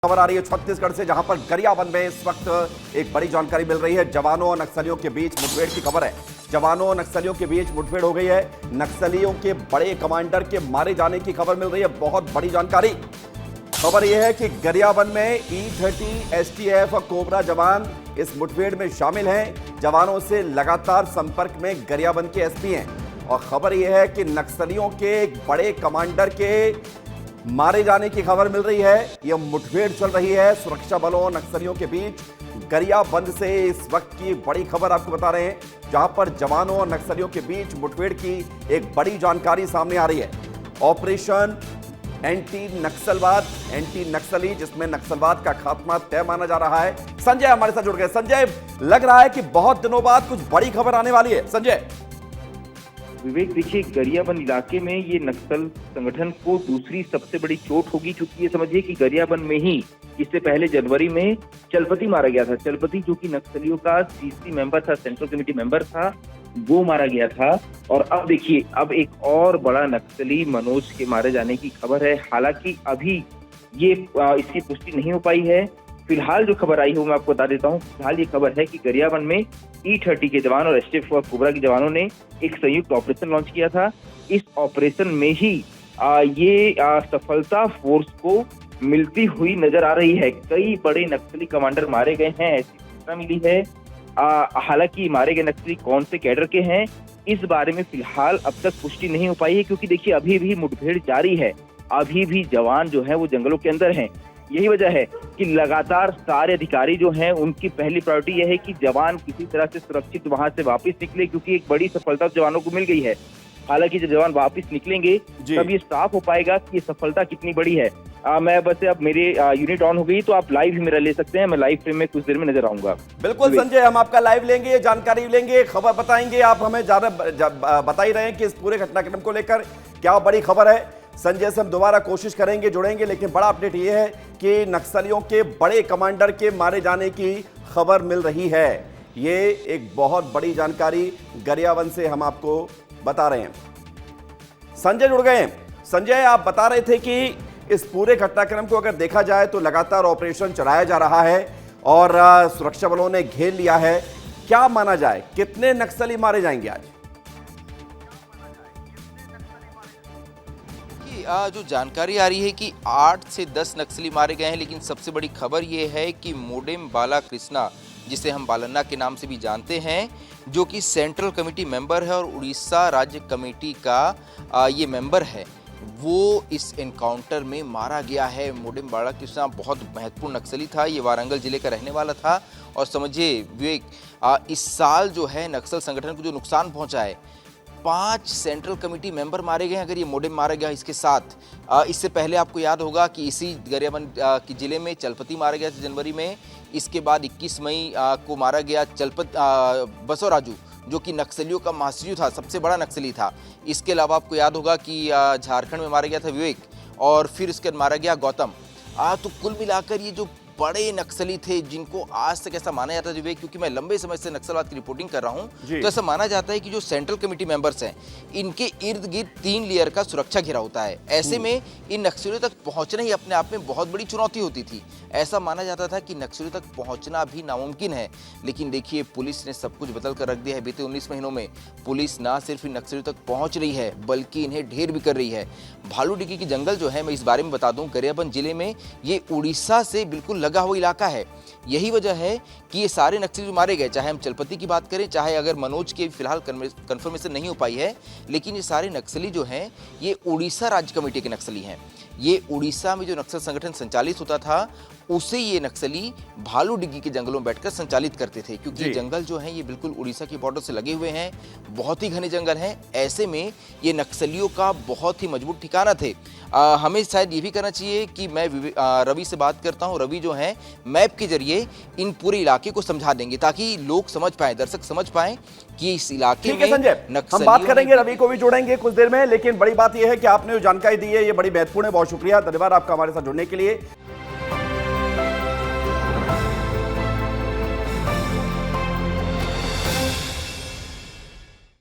खबर आ रही है छत्तीसगढ़ से, जहां पर गरियाबंद में इस वक्त एक बड़ी जानकारी मिल रही है। जवानों और नक्सलियों के बीच मुठभेड़ की खबर है। जवानों और नक्सलियों के बीच मुठभेड़ हो गई है। नक्सलियों के बड़े कमांडर के मारे जाने की खबर मिल रही है। बहुत बड़ी जानकारी। खबर यह है कि गरियाबंद में E30 STF और कोबरा जवान इस मुठभेड़ में शामिल हैं। जवानों से लगातार संपर्क में गरियाबंद के एसपी हैं और खबर यह है कि नक्सलियों के एक बड़े कमांडर के मारे जाने की खबर मिल रही है। यह मुठभेड़ चल रही है सुरक्षा बलों और नक्सलियों के बीच। गरियाबंद से इस वक्त की बड़ी खबर आपको बता रहे हैं, जहां पर जवानों और नक्सलियों के बीच मुठभेड़ की एक बड़ी जानकारी सामने आ रही है। ऑपरेशन एंटी नक्सलवाद, एंटी नक्सली, जिसमें नक्सलवाद का खात्मा तय माना जा रहा है। संजय हमारे साथ जुड़ गए। संजय, लग रहा है कि बहुत दिनों बाद कुछ बड़ी खबर आने वाली है। संजय। विवेक, देखिए, गरियाबंद इलाके में ये नक्सल संगठन को दूसरी सबसे बड़ी चोट होगी, क्योंकि ये समझिए कि गरियाबंद में ही इससे पहले जनवरी में चलपति मारा गया था। चलपति जो कि नक्सलियों का CC मेंबर था, सेंट्रल कमेटी मेंबर था, वो मारा गया था। और अब देखिए, अब एक और बड़ा नक्सली मनोज के मारे जाने की खबर है। हालांकि अभी ये इसकी पुष्टि नहीं हो पाई है। फिलहाल जो खबर आई है वो मैं आपको बता देता हूँ। फिलहाल ये खबर है कि गरियाबंद में E30 के जवान और STF और कोबरा के जवानों ने एक संयुक्त ऑपरेशन लॉन्च किया था। इस ऑपरेशन में ही ये सफलता फोर्स को मिलती हुई नजर आ रही है। कई बड़े नक्सली कमांडर मारे गए हैं, ऐसी सूचना मिली है। हालांकि मारे गए नक्सली कौन से कैडर के हैं, इस बारे में फिलहाल अब तक पुष्टि नहीं हो पाई है, क्योंकि देखिए अभी भी मुठभेड़ जारी है। अभी भी जवान जो है वो जंगलों के अंदर हैं। यही वजह है कि लगातार सारे अधिकारी जो हैं उनकी पहली प्रायोरिटी यह है कि जवान किसी तरह से सुरक्षित वहां से वापस निकले, क्योंकि एक बड़ी सफलता जवानों को मिल गई है। हालांकि जब जवान वापस निकलेंगे तब ये साफ हो पाएगा कि ये सफलता कितनी बड़ी है। मैं बस अब मेरे यूनिट ऑन हो गई, तो आप लाइव ही मेरा ले सकते हैं। मैं लाइव फ्रेम में कुछ देर में नजर आऊंगा। बिल्कुल संजय, हम आपका लाइव लेंगे, जानकारी लेंगे, खबर बताएंगे। आप हमें ज्यादा बता ही रहे हैं कि इस पूरे घटनाक्रम को लेकर क्या बड़ी खबर है। संजय से हम दोबारा कोशिश करेंगे, जुड़ेंगे, लेकिन बड़ा अपडेट ये है कि नक्सलियों के बड़े कमांडर के मारे जाने की खबर मिल रही है। ये एक बहुत बड़ी जानकारी गरियाबंद से हम आपको बता रहे हैं। संजय जुड़ गए। संजय, आप बता रहे थे कि इस पूरे घटनाक्रम को अगर देखा जाए तो लगातार ऑपरेशन चलाया जा रहा है और सुरक्षा बलों ने घेर लिया है। क्या माना जाए, कितने नक्सली मारे जाएंगे आज? जो जानकारी आ रही है कि 8 से 10 नक्सली मारे गए हैं, लेकिन सबसे बड़ी खबर ये है कि मोडेम बाला कृष्णा, जिसे हम बालन्ना के नाम से भी जानते हैं, जो कि सेंट्रल कमेटी मेंबर है और उड़ीसा राज्य कमेटी का ये मेंबर है, वो इस एनकाउंटर में मारा गया है। मोडेम बाला कृष्णा बहुत महत्वपूर्ण नक्सली था। ये वारंगल जिले का रहने वाला था और समझिए विवेक, इस साल जो है नक्सल संगठन को जो नुकसान पहुंचा है, 5 सेंट्रल कमेटी मेंबर मारे गए हैं। अगर ये मोडेम मारा गया इसके साथ, इससे पहले आपको याद होगा कि इसी गरियाबंद के जिले में चलपति मारा गया था जनवरी में। इसके बाद 21 मई को मारा गया बसो राजू, जो कि नक्सलियों का महासचिव था, सबसे बड़ा नक्सली था। इसके अलावा आपको याद होगा कि झारखंड में मारा गया था विवेक, और फिर उसके बाद मारा गया गौतम। तो कुल मिलाकर ये जो बड़े नक्सली थे, जिनको आज तक ऐसा माना जाता है विवेक, क्योंकि मैं लंबे समय से नक्सलवाद की रिपोर्टिंग कर रहा हूं, तो ऐसा माना जाता है कि जो सेंट्रल कमेटी मेंबर्स हैं, इनके इर्द गिर्द 3 लेयर का सुरक्षा घेरा होता है। ऐसे में इन नक्सलियों तक पहुंचना ही अपने आप में बहुत बड़ी चुनौती होती थी। ऐसा माना जाता था कि नक्सलियों तक पहुंचना भी नामुमकिन है। लेकिन देखिए, पुलिस ने सब कुछ बदल कर रख दिया है। बीते 19 महीनों में पुलिस ना सिर्फ इन नक्सलियों तक पहुंच रही है, बल्कि इन्हें ढेर भी कर रही है। भालूडिगी की जंगल जो है, मैं इस बारे में बता दूं, गरियाबंद जिले में ये उड़ीसा से बिल्कुल लगा हुआ इलाका है। यही वजह है कि ये सारे नक्सली जो मारे गए, चाहे हम चलपति की बात करें, चाहे अगर मनोज की फिलहाल कंफर्मेशन नहीं हो पाई है, लेकिन ये सारे नक्सली जो हैं ये उड़ीसा राज्य कमेटी के नक्सली हैं। ये उड़ीसा में जो नक्सल संगठन संचालित होता था, उसे ये नक्सली भालूडिगी के जंगलों में बैठकर संचालित करते थे, क्योंकि जंगल जो है ये बिल्कुल उड़ीसा की बॉर्डर से लगे हुए हैं, बहुत ही घने जंगल हैं। ऐसे में ये नक्सलियों का बहुत ही मजबूत ठिकाना थे। हमें शायद ये भी करना चाहिए कि मैं रवि से बात करता हूँ। रवि जो है मैप के जरिए इन पूरे इलाके को समझा देंगे, ताकि लोग समझ पाए, दर्शक समझ पाए कि इस इलाके में संजय, हम बात करेंगे, रवि को भी जोड़ेंगे कुछ देर में। लेकिन बड़ी बात यह है कि आपने जो जानकारी दी है ये बड़ी महत्वपूर्ण है। बहुत शुक्रिया, धन्यवाद आपका हमारे साथ जुड़ने के लिए।